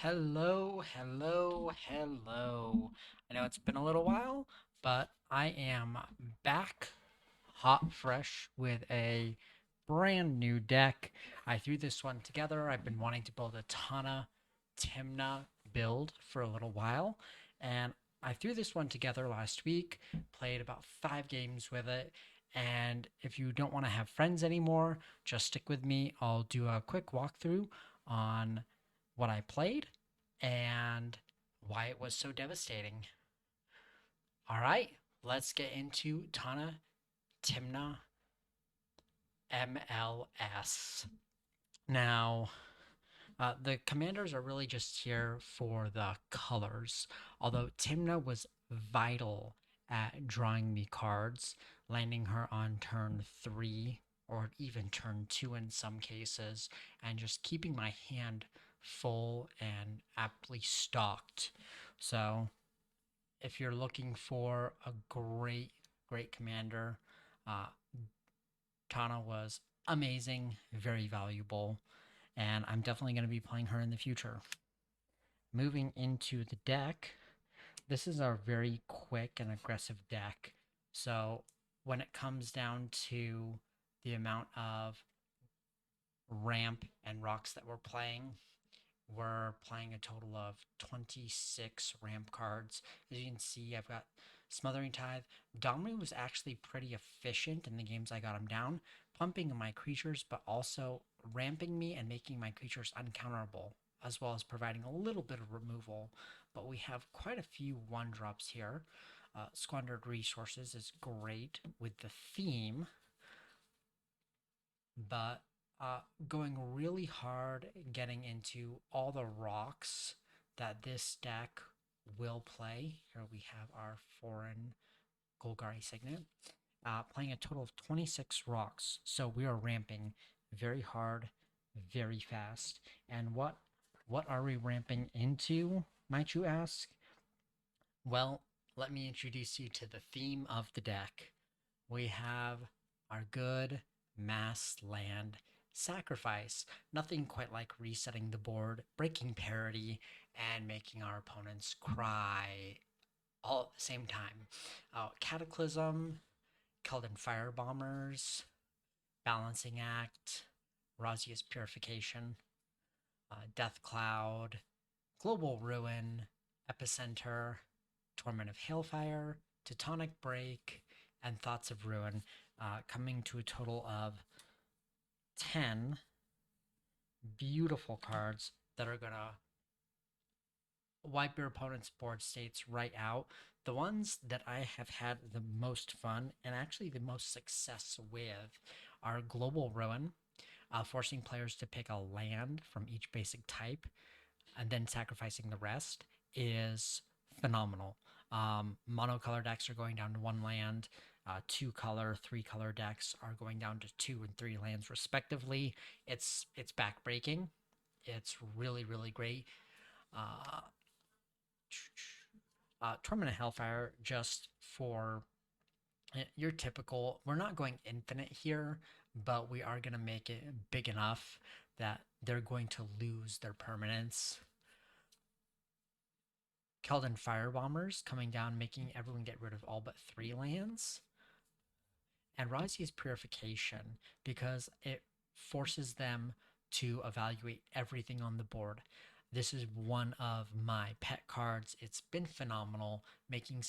Hello, hello, hello. I know it's been a little while, but I am back hot fresh with a brand new deck. I threw this one together. I've been wanting to build a Tana Tymna build for a little while, and I threw this one together last week, played about 5 games with it, and if you don't want to have friends anymore, just stick with me. I'll do a quick walkthrough on what I played and why it was so devastating. All right, let's get into Tana Tymna MLS. Now, the commanders are really just here for the colors, although Tymna was vital at drawing me cards, landing her on turn 3 or even turn 2 in some cases, and just keeping my hand full and aptly stocked. So, if you're looking for a great commander, uh, Tana was amazing, very valuable, and I'm definitely going to be playing her in the future. Moving into the deck, this is a very quick and aggressive deck. So when it comes down to the amount of ramp and rocks that we're playing a total of 26 ramp cards. As you can see, I've got Smothering Tithe. Domri was actually pretty efficient in the games I got him down, pumping my creatures, but also ramping me and making my creatures uncounterable, as well as providing a little bit of removal. But we have quite a few 1-drops here. Squandered Resources is great with the theme, but going really hard getting into all the rocks that this deck will play. Here we have our foreign Golgari Signet. Playing a total of 26 rocks. So we are ramping very hard, very fast. And what are we ramping into, might you ask? Well, let me introduce you to the theme of the deck. We have our good mass land sacrifice. Nothing quite like resetting the board, breaking parity, and making our opponents cry all at the same time. Cataclysm, Keldon Firebombers, Balancing Act, Razia's Purification, Death Cloud, Global Ruin, Epicenter, Torment of Hailfire, Teutonic Break, and Thoughts of Ruin, coming to a total of 10 beautiful cards that are going to wipe your opponent's board states right out. The ones that I have had the most fun and actually the most success with are Global Ruin, forcing players to pick a land from each basic type and then sacrificing the rest is phenomenal. Monocolor decks are going down to 1 land. 2-color, 3-color decks are going down to 2 and 3 lands respectively. It's backbreaking. It's really great. Uh, Torment of Hellfire, just for your typical. We're not going infinite here, but we are going to make it big enough that they're going to lose their permanence. Keldon Firebombers coming down, making everyone get rid of all but 3 lands. And Razia's Purification, because it forces them to evaluate everything on the board. This is one of my pet cards. It's been phenomenal, making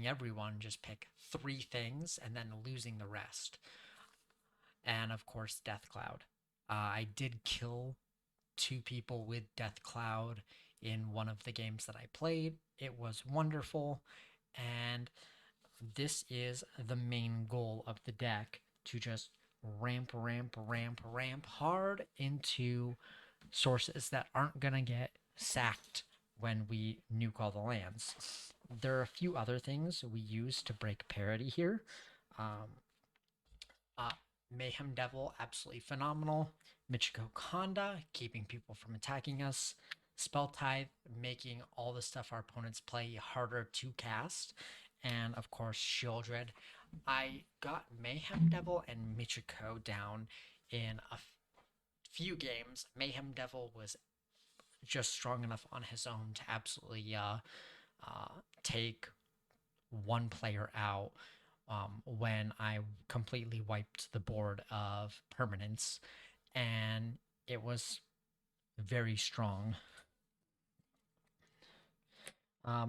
everyone just pick 3 things and then losing the rest. And of course, Death Cloud. I did kill 2 people with Death Cloud in one of the games that I played. It was wonderful, and this is the main goal of the deck, to just ramp hard into sources that aren't gonna get sacked when we nuke all the lands. There are a few other things we use to break parity here. Um, uh, Mayhem Devil, absolutely phenomenal. Michiko Kanda, keeping people from attacking us. Spell Tithe, making all the stuff our opponents play harder to cast. And of course, Shieldred. I got Mayhem Devil and Michiko down in a few games. Mayhem Devil was just strong enough on his own to absolutely uh, take one player out when I completely wiped the board of permanents, and it was very strong.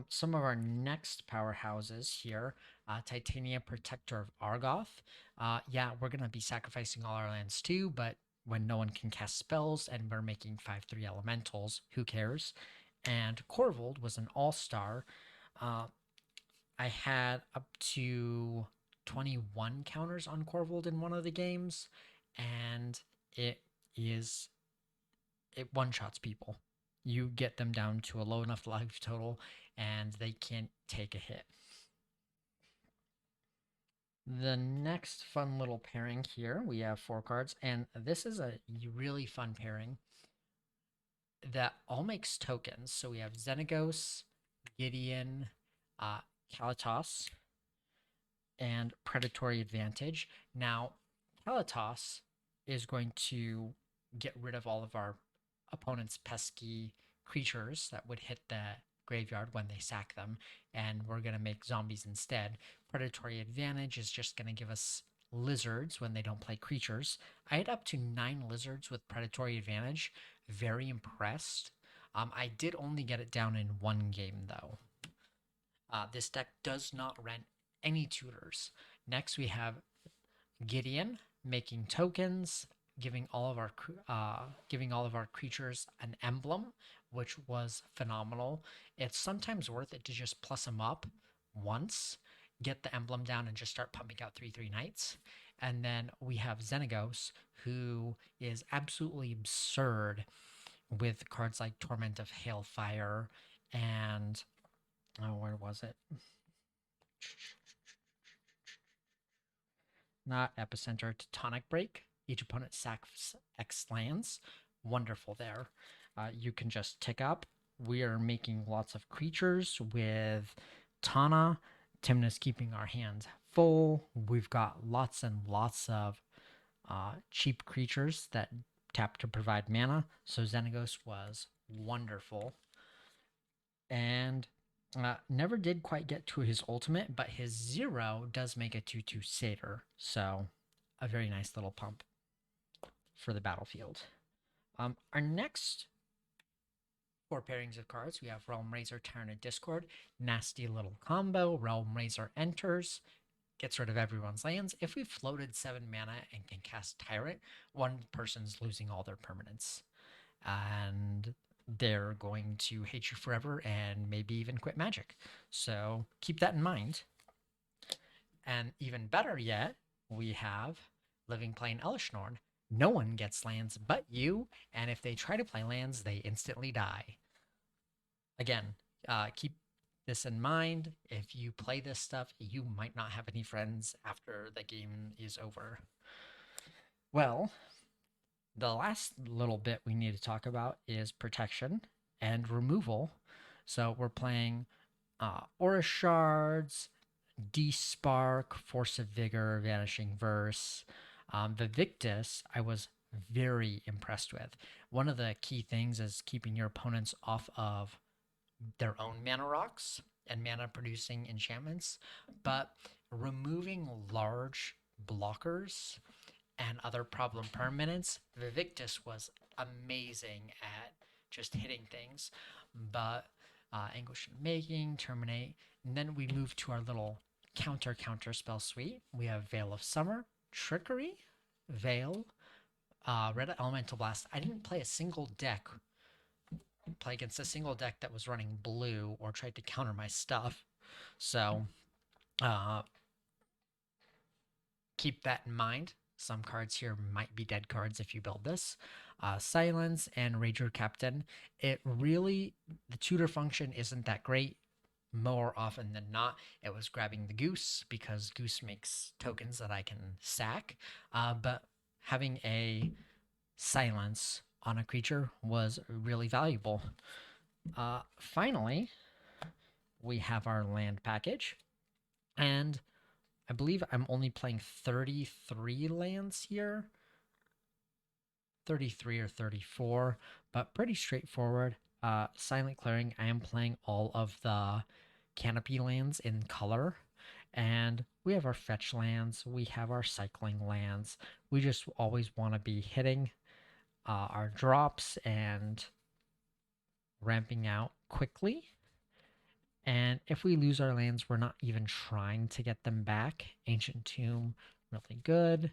Some of our next powerhouses here, Titania, Protector of Argoth. Yeah, we're going to be sacrificing all our lands too, but when no one can cast spells and we're making 5/3 elementals, who cares? And Corvold was an all-star. Uh, I had up to 21 counters on Corvold in one of the games, and it is it one shots people. You get them down to a low enough life total, and they can't take a hit. The next fun little pairing here, we have 4 cards, and this is a really fun pairing that all makes tokens. So we have Xenagos, Gideon, uh, Kalatos, and Predatory Advantage. Now, Kalatos is going to get rid of all of our opponent's pesky creatures that would hit the graveyard when they sack them, and we're going to make zombies instead. Predatory Advantage is just going to give us lizards when they don't play creatures. I had up to 9 lizards with Predatory Advantage. Very impressed. I did only get it down in one game, though. This deck does not rent any tutors. Next, we have Gideon making tokens, giving all of our creatures an emblem, which was phenomenal. It's sometimes worth it to just plus them up once, get the emblem down, and just start pumping out 3/3 knights. And then we have Xenagos, who is absolutely absurd with cards like Torment of Hailfire and where was it? Not Epicenter, Tectonic Break. Each opponent sacks X lands. Wonderful there. You can just tick up. We are making lots of creatures with Tana. Tymna's keeping our hands full. We've got lots and lots of cheap creatures that tap to provide mana. So Xenagos was wonderful. And never did quite get to his ultimate, but his 0 does make a 2/2 satyr. So a very nice little pump for the battlefield. Our next 4 pairings of cards, we have Realm Razor, Tyrant Discord. Nasty little combo. Realm Razor enters, gets rid of everyone's lands. If we floated 7 mana and can cast Tyrant, one person's losing all their permanents. And they're going to hate you forever and maybe even quit Magic. So keep that in mind. And even better yet, we have Living Plain Elishnorn. No one gets lands but you, and if they try to play lands, they instantly die. Again, keep this in mind. If you play this stuff, you might not have any friends after the game is over. Well, the last little bit we need to talk about is protection and removal. So we're playing Aura Shards, Despark, Force of Vigor, Vanishing Verse. The Victus, I was very impressed with. One of the key things is keeping your opponents off of their own mana rocks and mana producing enchantments, but removing large blockers and other problem permanents, Vivictus was amazing at just hitting things. But Anguish and Making, Terminate, and then we move to our little counter spell suite. We have Veil of Summer, Trickery, Veil, Red Elemental Blast. I didn't play against a single deck that was running blue or tried to counter my stuff. So keep that in mind. Some cards here might be dead cards if you build this. Silence and Rager Captain. The tutor function isn't that great. More often than not, it was grabbing the Goose because Goose makes tokens that I can sack. But having a silence on a creature was really valuable. Finally, we have our land package. And I believe I'm only playing 33 lands here. 33 or 34, but pretty straightforward. Silent clearing, I am playing all of the canopy lands in color. And we have our fetch lands, we have our cycling lands. We just always want to be hitting our drops and ramping out quickly. And if we lose our lands, we're not even trying to get them back. Ancient Tomb, really good.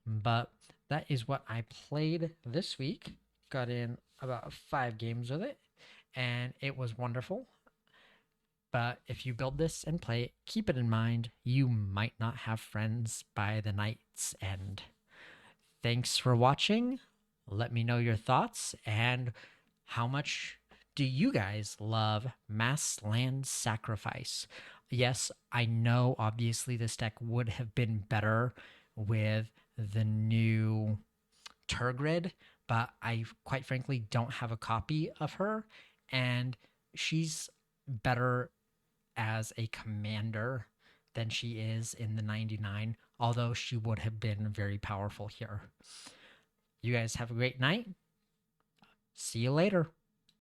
But that is what I played this week. Got in about 5 games with it, and it was wonderful. But if you build this and play it, keep it in mind you might not have friends by the night's end. Thanks for watching. Let me know your thoughts and how much do you guys love Mass Land Sacrifice? Yes, I know obviously this deck would have been better with the new Turgrid, but I quite frankly don't have a copy of her, and she's better as a commander than she is in the 99, although she would have been very powerful here. You guys have a great night. See you later.